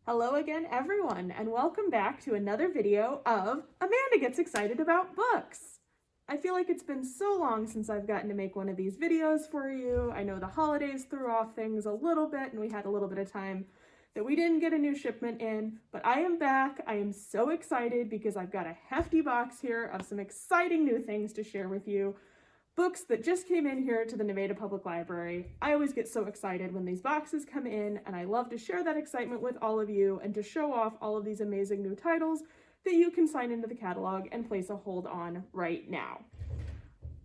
Hello again, everyone, and welcome back to another video of Amanda Gets Excited About Books. I feel like it's been so long since I've gotten to make one of these videos for you. I know the holidays threw off things a little bit and we had a little bit of time that we didn't get a new shipment in, but I am back. I am so excited because I've got a hefty box here of some exciting new things to share with you. Books that just came in here to the Nevada Public Library. I always get so excited when these boxes come in, and I love to share that excitement with all of you and to show off all of these amazing new titles that you can sign into the catalog and place a hold on right now.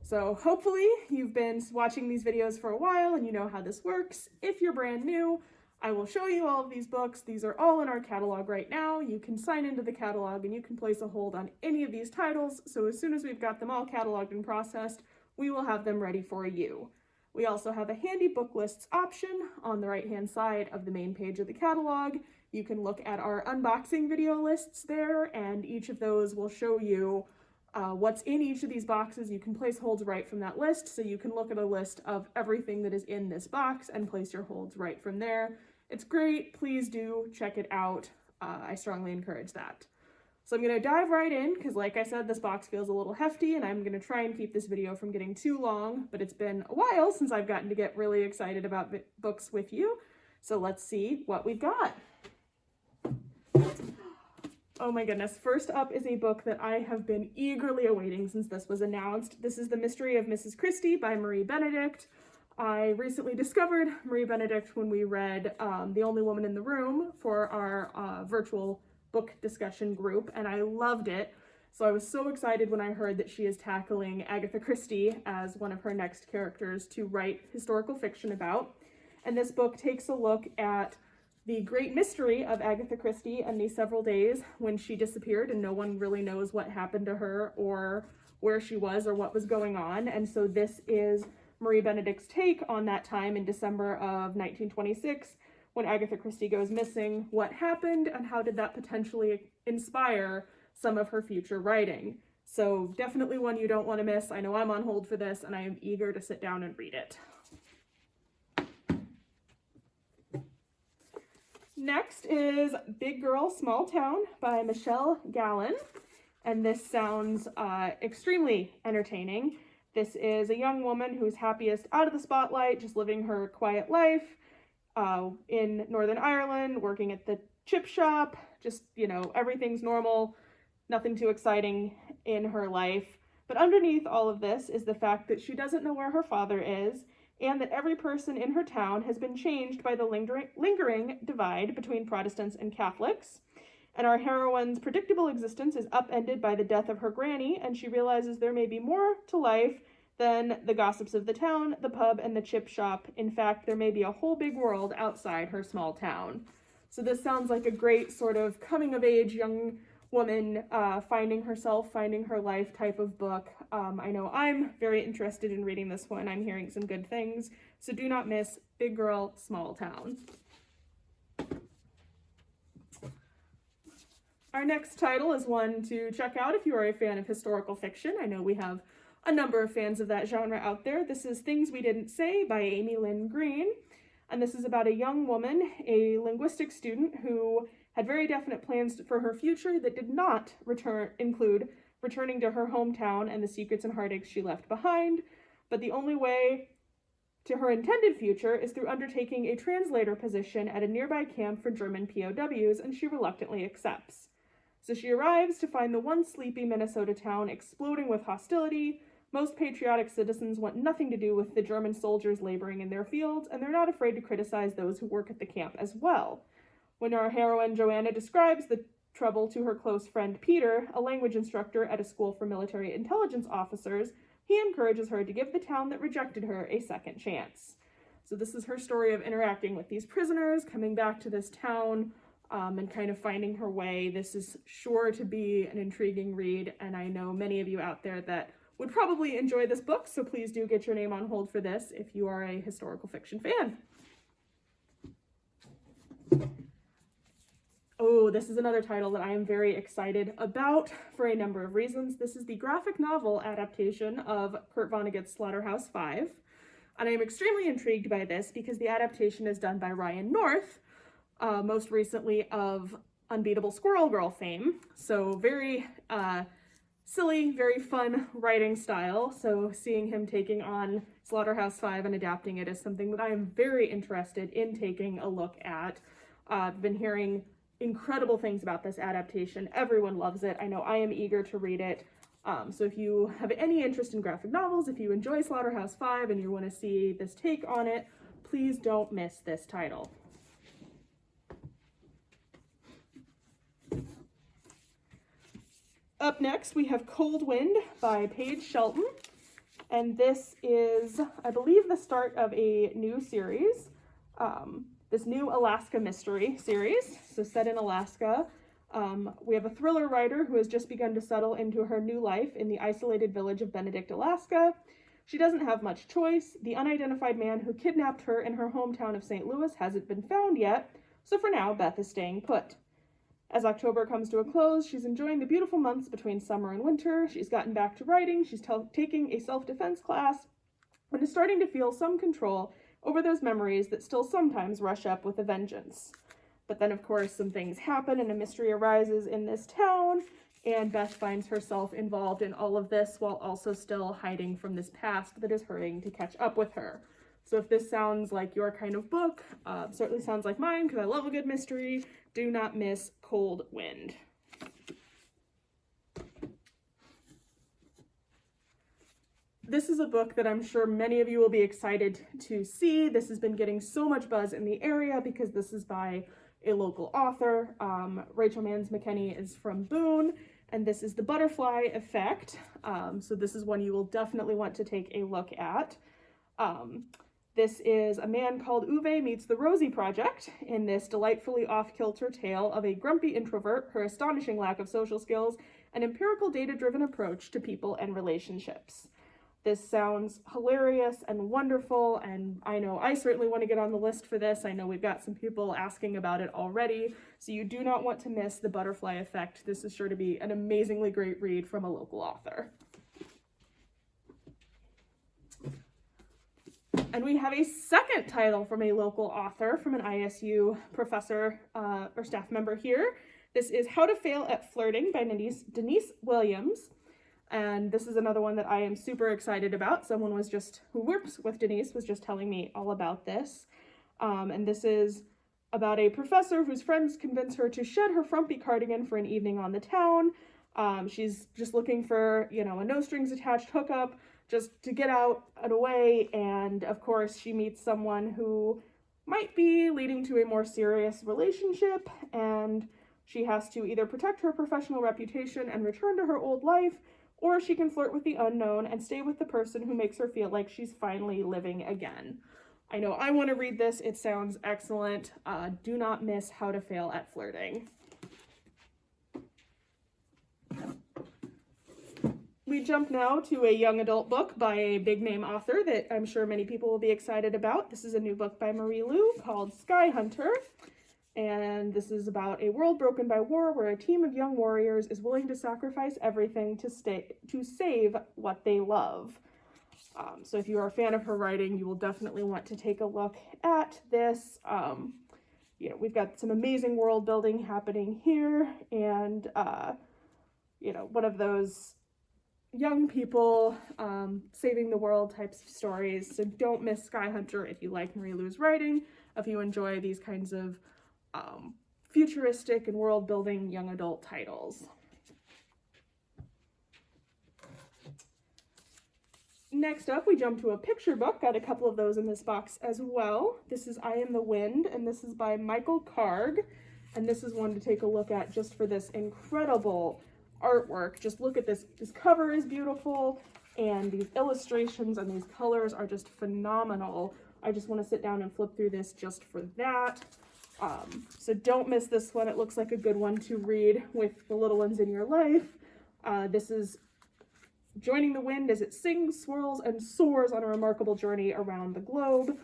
So hopefully you've been watching these videos for a while and you know how this works. If you're brand new, I will show you all of these books. These are all in our catalog right now. You can sign into the catalog and you can place a hold on any of these titles. So as soon as we've got them all cataloged and processed, we will have them ready for you. We also have a handy book lists option on the right-hand side of the main page of the catalog. You can look at our unboxing video lists there, and each of those will show you what's in each of these boxes. You can place holds right from that list, so you can look at a list of everything that is in this box and place your holds right from there. It's great. Please do check it out. I strongly encourage that. So I'm going to dive right in because, like I said, this box feels a little hefty and I'm going to try and keep this video from getting too long, but it's been a while since I've gotten to get really excited about books with you. So let's see what we've got. Oh my goodness. First up is a book that I have been eagerly awaiting since this was announced. This is The Mystery of Mrs. Christie by Marie Benedict. I recently discovered Marie Benedict when we read The Only Woman in the Room for our virtual book discussion group, and I loved it. So I was so excited when I heard that she is tackling Agatha Christie as one of her next characters to write historical fiction about. And this book takes a look at the great mystery of Agatha Christie and the several days when she disappeared and no one really knows what happened to her or where she was or what was going on. And so this is Marie Benedict's take on that time in December of 1926 when Agatha Christie goes missing, what happened, and how did that potentially inspire some of her future writing. So definitely one you don't want to miss. I know I'm on hold for this, and I am eager to sit down and read it. Next is Big Girl, Small Town by Michelle Gallen, and this sounds extremely entertaining. This is a young woman who's happiest out of the spotlight, just living her quiet life. In Northern Ireland, working at the chip shop, just, everything's normal, nothing too exciting in her life. But underneath all of this is the fact that she doesn't know where her father is, and that every person in her town has been changed by the lingering divide between Protestants and Catholics. And our heroine's predictable existence is upended by the death of her granny, and she realizes there may be more to life than the gossips of the town, the pub, and the chip shop. In fact, there may be a whole big world outside her small town. So this sounds like a great sort of coming-of-age young woman finding herself, finding her life type of book. I know I'm very interested in reading this one. I'm hearing some good things. So do not miss Big Girl, Small Town. Our next title is one to check out if you are a fan of historical fiction. I know we have a number of fans of that genre out there. This is Things We Didn't Say by Amy Lynn Green. And this is about a young woman, a linguistics student who had very definite plans for her future that did not include returning to her hometown and the secrets and heartaches she left behind. But the only way to her intended future is through undertaking a translator position at a nearby camp for German POWs, and she reluctantly accepts. So she arrives to find the once sleepy Minnesota town exploding with hostility. Most patriotic citizens want nothing to do with the German soldiers laboring in their fields, and they're not afraid to criticize those who work at the camp as well. When our heroine Joanna describes the trouble to her close friend Peter, a language instructor at a school for military intelligence officers, he encourages her to give the town that rejected her a second chance. So this is her story of interacting with these prisoners, coming back to this town, and kind of finding her way. This is sure to be an intriguing read, and I know many of you out there that would probably enjoy this book, so please do get your name on hold for this if you are a historical fiction fan. Oh, this is another title that I am very excited about for a number of reasons. This is the graphic novel adaptation of Kurt Vonnegut's Slaughterhouse-Five, and I am extremely intrigued by this because the adaptation is done by Ryan North, most recently of Unbeatable Squirrel Girl fame. So very silly, very fun writing style. So seeing him taking on Slaughterhouse-5 and adapting it is something that I am very interested in taking a look at. I've been hearing incredible things about this adaptation. Everyone loves it. I know I am eager to read it. So if you have any interest in graphic novels, if you enjoy Slaughterhouse-5 and you want to see this take on it, please don't miss this title. Up next, we have Cold Wind by Paige Shelton. And this is, I believe, the start of a new series, this new Alaska mystery series, so set in Alaska. We have a thriller writer who has just begun to settle into her new life in the isolated village of Benedict, Alaska. She doesn't have much choice. The unidentified man who kidnapped her in her hometown of St. Louis hasn't been found yet, so for now, Beth is staying put. As October comes to a close, she's enjoying the beautiful months between summer and winter. She's gotten back to writing, she's taking a self-defense class, and is starting to feel some control over those memories that still sometimes rush up with a vengeance. But then, of course, some things happen and a mystery arises in this town, and Beth finds herself involved in all of this while also still hiding from this past that is hurrying to catch up with her. So if this sounds like your kind of book, certainly sounds like mine because I love a good mystery, do not miss Cold Wind. This is a book that I'm sure many of you will be excited to see. This has been getting so much buzz in the area because this is by a local author. Rachel Mans McKenney is from Boone, and this is The Butterfly Effect. So this is one you will definitely want to take a look at. This is a man called Uwe meets the Rosie Project in this delightfully off-kilter tale of a grumpy introvert, her astonishing lack of social skills, and empirical data-driven approach to people and relationships. This sounds hilarious and wonderful, and I know I certainly want to get on the list for this. I know we've got some people asking about it already, so you do not want to miss The Butterfly Effect. This is sure to be an amazingly great read from a local author. And we have a second title from a local author, from an ISU professor or staff member here. This is How to Fail at Flirting by Denise Williams. And this is another one that I am super excited about. Someone who works with Denise was just telling me all about this. And this is about a professor whose friends convince her to shed her frumpy cardigan for an evening on the town. She's just looking for, a no strings attached hookup, just to get out and away. And of course, she meets someone who might be leading to a more serious relationship, and she has to either protect her professional reputation and return to her old life, or she can flirt with the unknown and stay with the person who makes her feel like she's finally living again. I know I want to read this. It sounds excellent. Do not miss How to Fail at Flirting. We jump now to a young adult book by a big name author that I'm sure many people will be excited about. This is a new book by Marie Lu called Sky Hunter. And this is about a world broken by war where a team of young warriors is willing to sacrifice everything to save what they love. So if you are a fan of her writing, you will definitely want to take a look at this. We've got some amazing world building happening here, and one of those young people saving the world types of stories. So don't miss Sky Hunter if you like Marie Lu's writing, if you enjoy these kinds of futuristic and world-building young adult titles. Next up, we jump to a picture book. Got a couple of those in this box as well. This is I Am the Wind, and this is by Michael Karg. And this is one to take a look at just for this incredible artwork. Just look at this. This cover is beautiful, and these illustrations and these colors are just phenomenal. I just want to sit down and flip through this just for that. So don't miss this one. It looks like a good one to read with the little ones in your life. This is joining the wind as it sings, swirls, and soars on a remarkable journey around the globe.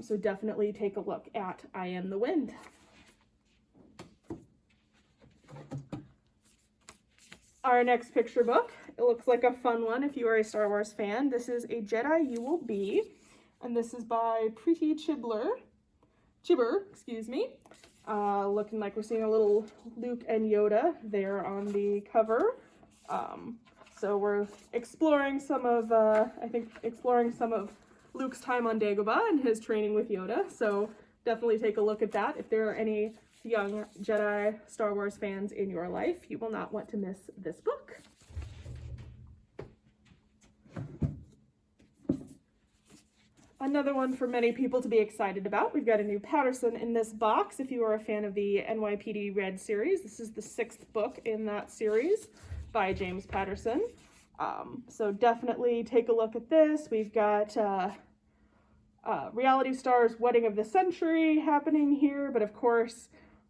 So definitely take a look at I Am the Wind. Our next picture book, it looks like a fun one if you are a Star Wars fan. This is A Jedi You Will Be, and this is by Preeti Chibber, Looking like we're seeing a little Luke and Yoda there on the cover. So we're exploring some of, exploring some of Luke's time on Dagobah and his training with Yoda. So definitely take a look at that. If there are any young Jedi Star Wars fans in your life, you will not want to miss this book. Another one for many people to be excited about. We've got a new Patterson in this box. If you are a fan of the NYPD Red series, this is the 6th book in that series by James Patterson. So definitely take a look at this. We've got Reality Star's Wedding of the Century happening here, but of course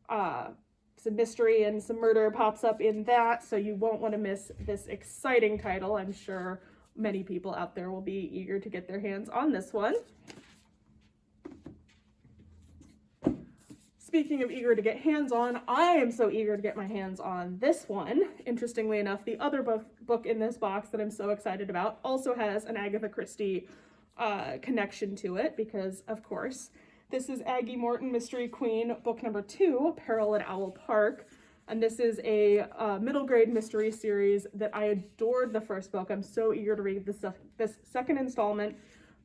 some mystery and some murder pops up in that, so you won't want to miss this exciting title. I'm sure many people out there will be eager to get their hands on this one. Speaking of eager to get hands on, I am so eager to get my hands on this one. Interestingly enough, the other book in this box that I'm so excited about also has an Agatha Christie connection to it, because of course this is Aggie Morton, Mystery Queen, book number 2, Peril at Owl Park. And this is a middle grade mystery series that I adored the first book. I'm so eager to read this second installment.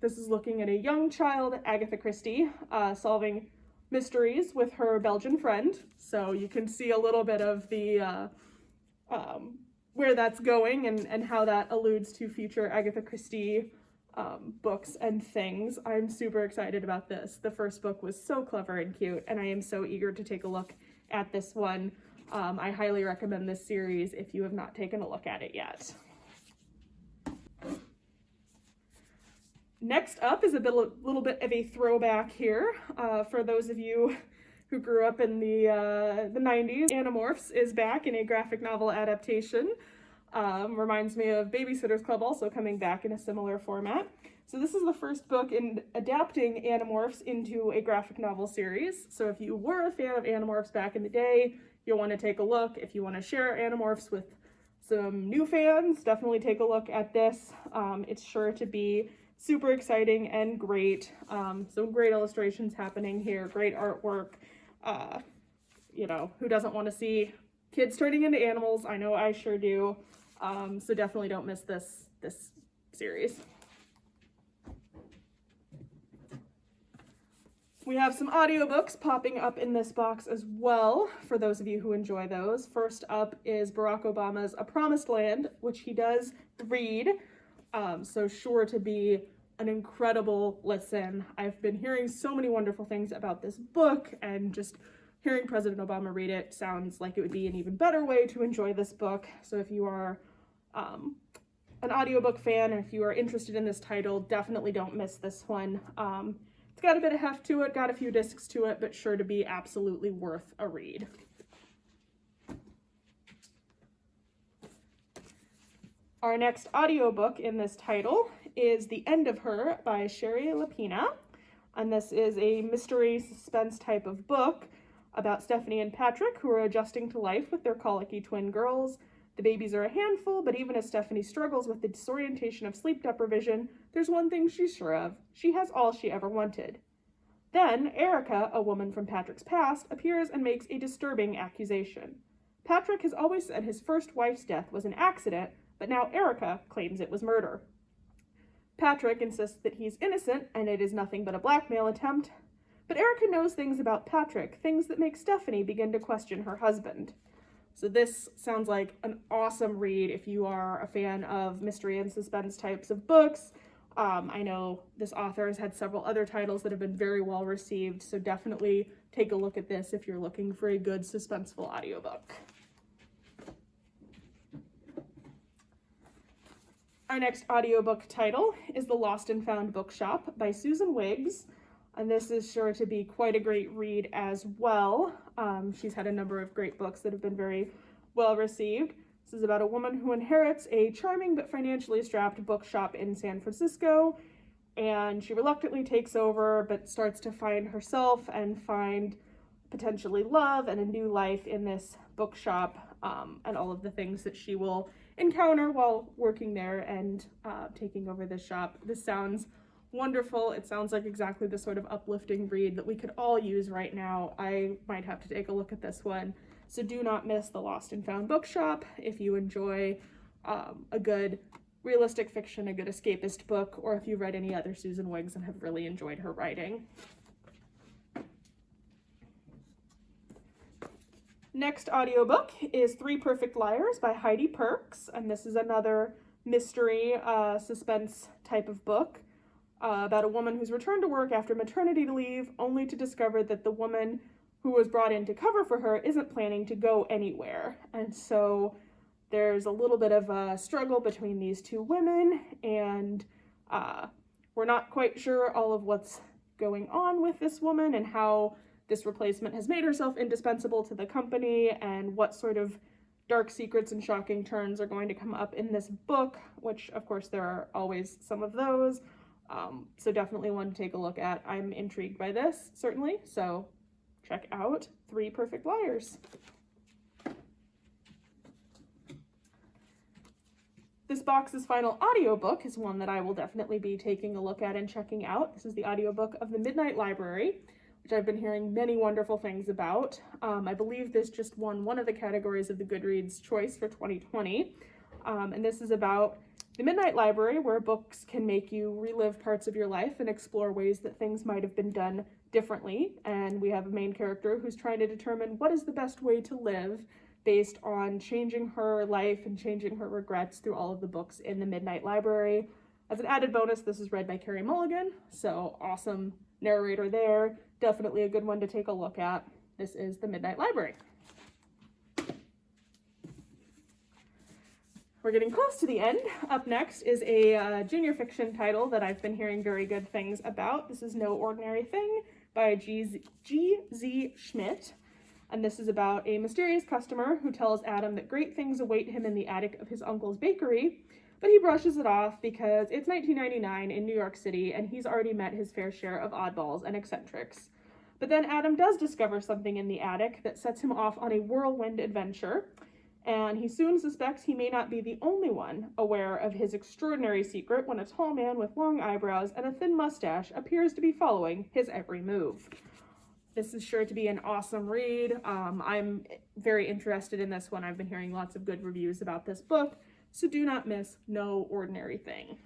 This is looking at a young child, Agatha Christie, solving mysteries with her Belgian friend. So you can see a little bit of the where that's going and how that alludes to future Agatha Christie books and things. I'm super excited about this. The first book was so clever and cute, and I am so eager to take a look at this one. I highly recommend this series if you have not taken a look at it yet. Next up is a little bit of a throwback here. For those of you who grew up in the 90s, Animorphs is back in a graphic novel adaptation. Reminds me of Babysitter's Club also coming back in a similar format. So this is the first book in adapting Animorphs into a graphic novel series. So if you were a fan of Animorphs back in the day, you'll want to take a look. If you want to share Animorphs with some new fans, definitely take a look at this. It's sure to be super exciting and great. Some great illustrations happening here, great artwork. You know, who doesn't want to see kids turning into animals? I know I sure do. So definitely don't miss this series. We have some audiobooks popping up in this box as well, for those of you who enjoy those. First up is Barack Obama's A Promised Land, which he does read, so sure to be an incredible listen. I've been hearing so many wonderful things about this book, and just hearing President Obama read it sounds like it would be an even better way to enjoy this book. So if you are an audiobook fan, or if you are interested in this title, definitely don't miss this one. It's got a bit of heft to it, got a few discs to it, but sure to be absolutely worth a read. Our next audiobook in this title is The End of Her by Shari Lapena. And this is a mystery suspense type of book about Stephanie and Patrick, who are adjusting to life with their colicky twin girls. The babies are a handful, but even as Stephanie struggles with the disorientation of sleep deprivation, there's one thing she's sure of: she has all she ever wanted. Then, Erica, a woman from Patrick's past, appears and makes a disturbing accusation. Patrick has always said his first wife's death was an accident, but now Erica claims it was murder. Patrick insists that he's innocent and it is nothing but a blackmail attempt, but Erica knows things about Patrick, things that make Stephanie begin to question her husband. So this sounds like an awesome read if you are a fan of mystery and suspense types of books. I know this author has had several other titles that have been very well received, so definitely take a look at this if you're looking for a good suspenseful audiobook. Our next audiobook title is The Lost and Found Bookshop by Susan Wiggs, and this is sure to be quite a great read as well. She's had a number of great books that have been very well received. This is about a woman who inherits a charming but financially strapped bookshop in San Francisco, and she reluctantly takes over but starts to find herself and find potentially love and a new life in this bookshop, and all of the things that she will encounter while working there and taking over this shop. This sounds wonderful. It sounds like exactly the sort of uplifting read that we could all use right now. I might have to take a look at this one. So do not miss The Lost and Found Bookshop if you enjoy a good realistic fiction, a good escapist book, or if you've read any other Susan Wiggs and have really enjoyed her writing. Next audiobook is Three Perfect Liars by Heidi Perks, and this is another mystery suspense type of book about a woman who's returned to work after maternity leave, only to discover that the woman who was brought in to cover for her isn't planning to go anywhere. And so there's a little bit of a struggle between these two women, and we're not quite sure all of what's going on with this woman and how this replacement has made herself indispensable to the company, and what sort of dark secrets and shocking turns are going to come up in this book, which of course there are always some of those. So definitely one to take a look at. I'm intrigued by this, certainly, so check out Three Perfect Liars. This box's final audiobook is one that I will definitely be taking a look at and checking out. This is the audiobook of The Midnight Library, which I've been hearing many wonderful things about. I believe this just won one of the categories of the Goodreads choice for 2020. And this is about the Midnight Library, where books can make you relive parts of your life and explore ways that things might have been done differently. And we have a main character who's trying to determine what is the best way to live based on changing her life and changing her regrets through all of the books in the Midnight Library. As an added bonus, this is read by Carey Mulligan, so awesome narrator there. Definitely a good one to take a look at. This is The Midnight Library. We're getting close to the end. Up next is a junior fiction title that I've been hearing very good things about. This is No Ordinary Thing by G.Z. Schmidt. And this is about a mysterious customer who tells Adam that great things await him in the attic of his uncle's bakery, but he brushes it off because it's 1999 in New York City and he's already met his fair share of oddballs and eccentrics. But then Adam does discover something in the attic that sets him off on a whirlwind adventure, and he soon suspects he may not be the only one aware of his extraordinary secret when a tall man with long eyebrows and a thin mustache appears to be following his every move. This is sure to be an awesome read. I'm very interested in this one. I've been hearing lots of good reviews about this book, so do not miss No Ordinary Thing.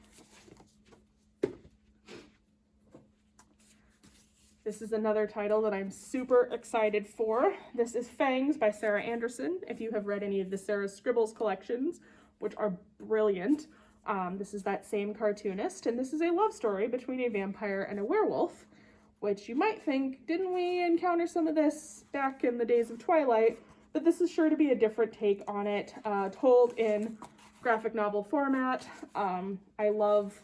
This is another title that I'm super excited for. This is Fangs by Sarah Anderson. If you have read any of the Sarah Scribbles collections, which are brilliant, this is that same cartoonist, and this is a love story between a vampire and a werewolf, which you might think, didn't we encounter some of this back in the days of Twilight? But this is sure to be a different take on it, told in graphic novel format. I love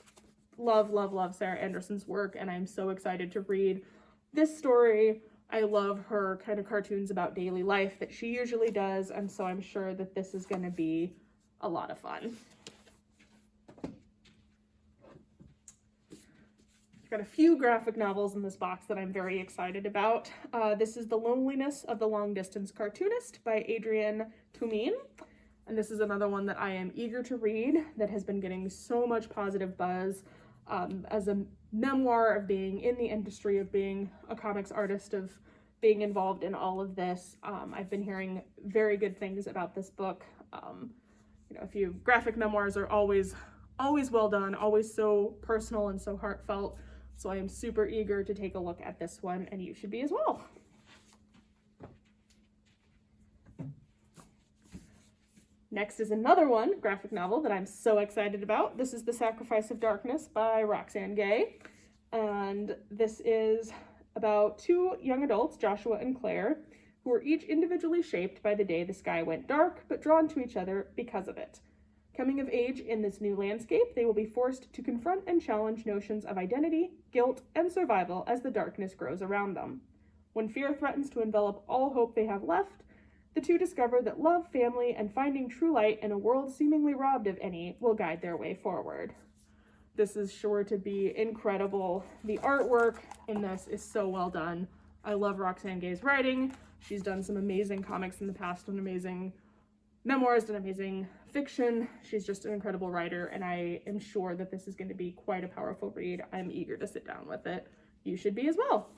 Sarah Anderson's work, and I'm so excited to read this story. I love her kind of cartoons about daily life that she usually does, and so I'm sure that this is going to be a lot of fun. I've got a few graphic novels in this box that I'm very excited about. This is The Loneliness of the Long Distance Cartoonist by Adrienne Tumine. And this is another one that I am eager to read that has been getting so much positive buzz as a memoir of being in the industry, of being a comics artist, of being involved in all of this. I've been hearing very good things about this book. Graphic memoirs are always well done, always so personal and so heartfelt. So I am super eager to take a look at this one, and you should be as well. Next is another one, graphic novel, that I'm so excited about. This is The Sacrifice of Darkness by Roxane Gay. And this is about two young adults, Joshua and Claire, who were each individually shaped by the day the sky went dark, but drawn to each other because of it. Coming of age in this new landscape, they will be forced to confront and challenge notions of identity, guilt, and survival as the darkness grows around them. When fear threatens to envelop all hope they have left, the two discover that love, family, and finding true light in a world seemingly robbed of any will guide their way forward. This is sure to be incredible. The artwork in this is so well done. I love Roxane Gay's writing. She's done some amazing comics in the past and amazing memoirs and amazing fiction. She's just an incredible writer, and I am sure that this is going to be quite a powerful read. I'm eager to sit down with it. You should be as well.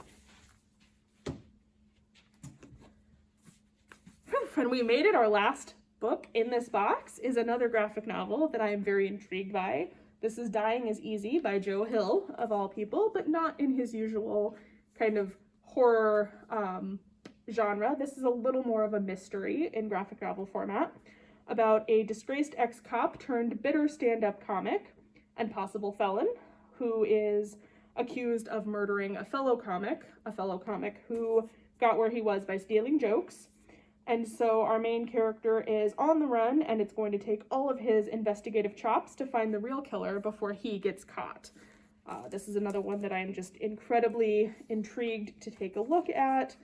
And we made it. Our last book in this box is another graphic novel that I am very intrigued by. This is Dying is Easy by Joe Hill, of all people, but not in his usual kind of horror genre. This is a little more of a mystery in graphic novel format about a disgraced ex-cop turned bitter stand-up comic and possible felon who is accused of murdering a fellow comic who got where he was by stealing jokes. And so our main character is on the run, and it's going to take all of his investigative chops to find the real killer before he gets caught. This is another one that I'm just incredibly intrigued to take a look at.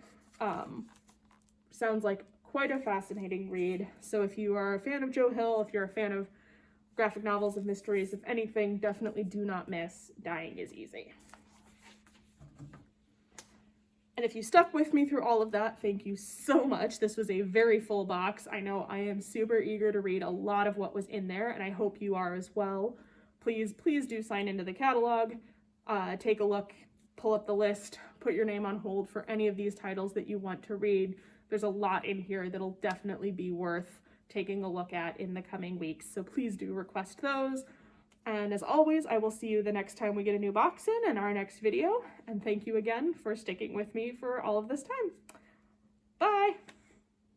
Sounds like quite a fascinating read. So if you are a fan of Joe Hill, if you're a fan of graphic novels, of mysteries, of anything, definitely do not miss Dying is Easy. And if you stuck with me through all of that, thank you so much. This was a very full box. I know I am super eager to read a lot of what was in there, and I hope you are as well. Please do sign into the catalog, take a look, pull up the list, put your name on hold for any of these titles that you want to read. There's a lot in here that'll definitely be worth taking a look at in the coming weeks, so please do request those. And as always, I will see you the next time we get a new box in our next video. And thank you again for sticking with me for all of this time. Bye!